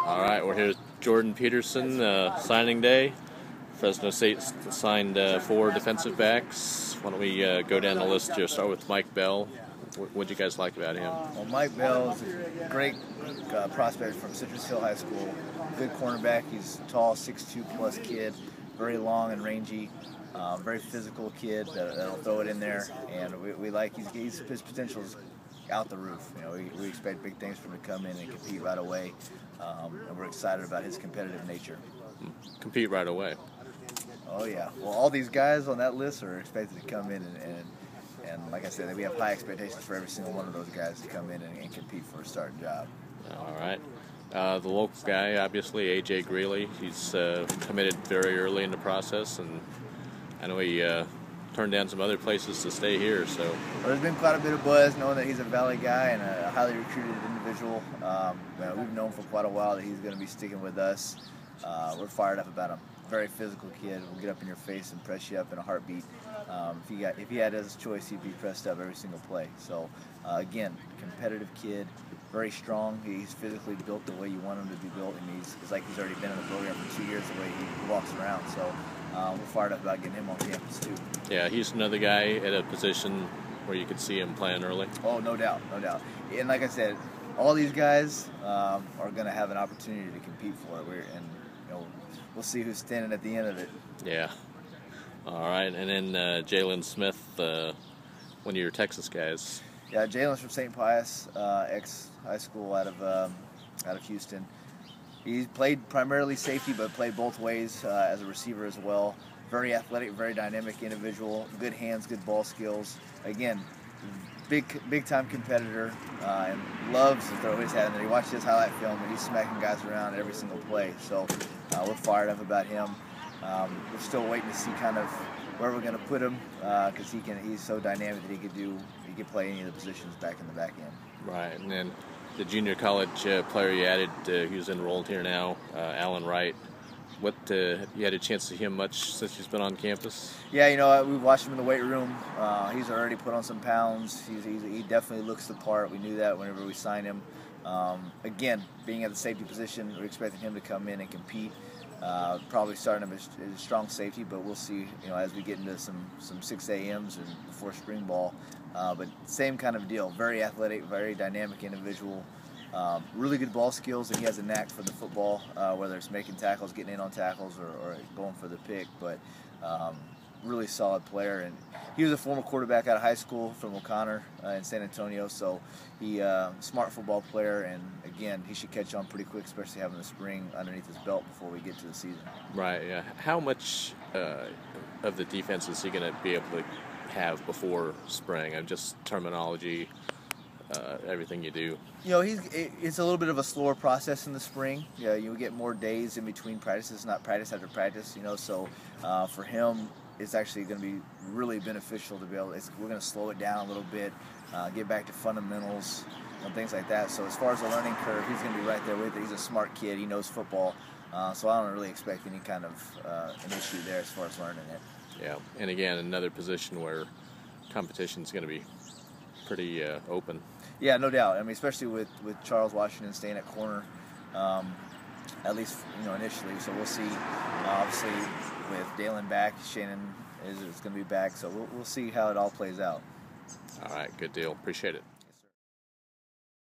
All right, we're here with Jordan Peterson, signing day. Fresno State signed 4 defensive backs. Why don't we go down the list here? Start with Mike Bell. What do you guys like about him? Well, Mike Bell is a great prospect from Citrus Hill High School. Good cornerback. He's a tall, 6'2" plus kid, very long and rangy. Very physical kid that'll throw it in there, and we like his potential is out the roof. You know, we expect big things from him to come in and compete right away, and we're excited about his competitive nature. Compete right away. Oh yeah. Well, all these guys on that list are expected to come in and like I said, we have high expectations for every single one of those guys to come in and compete for a starting job. All right. The local guy, obviously, A.J. Greeley. He's committed very early in the process, and I know he turned down some other places to stay here. So well, there's been quite a bit of buzz knowing that he's a Valley guy and a highly recruited individual. We've known for quite a while that he's going to be sticking with us. We're fired up about him. Very physical kid. Will get up in your face and press you up in a heartbeat. If he had his choice, he'd be pressed up every single play. So again, competitive kid, very strong. He's physically built the way you want him to be built, and it's like he's already been in the program for 2 years the way he walks around. So we're fired up about getting him on campus too. Yeah, he's another guy at a position where you could see him playing early. Oh, no doubt, no doubt. And like I said, all these guys are going to have an opportunity to compete for it. We'll see who's standing at the end of it. Yeah. All right, and then Jalen Smith, one of your Texas guys. Yeah, Jalen's from St. Pius, ex-high school out of Houston. He played primarily safety, but played both ways as a receiver as well. Very athletic, very dynamic individual. Good hands, good ball skills. Again, big time competitor, and loves to throw his hat in there. He watches his highlight film, and he's smacking guys around every single play. So we're fired up about him. We're still waiting to see kind of where we're going to put him, because he's so dynamic that he could play any of the positions back in the back end. Right, and then the junior college player you added, who's enrolled here now, Alan Wright. You had a chance to see him much since he's been on campus? Yeah, we've watched him in the weight room. He's already put on some pounds. He definitely looks the part. We knew that whenever we signed him. Again, being at the safety position, we're expecting him to come in and compete. Probably starting him as a strong safety, but we'll see. As we get into some 6 a.m.s and before spring ball. But same kind of deal. Very athletic, very dynamic individual. Really good ball skills, and he has a knack for the football, whether it's making tackles, getting in on tackles, or going for the pick. But really solid player, and he was a former quarterback out of high school from O'Connor in San Antonio. So he smart football player, and again, he should catch on pretty quick, especially having the spring underneath his belt before we get to the season. Right. Yeah. How much of the defense is he going to be able to have before spring? Just terminology. Everything you do. It's a little bit of a slower process in the spring. Yeah, you get more days in between practices, not practice after practice. So for him, it's actually going to be really beneficial to be able. We're going to slow it down a little bit, get back to fundamentals and things like that. So as far as the learning curve, he's going to be right there with it. He's a smart kid. He knows football, so I don't really expect any kind of an issue there as far as learning it. Yeah, and again, another position where competition is going to be pretty open. Yeah, no doubt. especially with Charles Washington staying at corner, at least initially. So we'll see. Obviously, with Dalen back, Shannon is going to be back. So we'll see how it all plays out. All right, good deal. Appreciate it.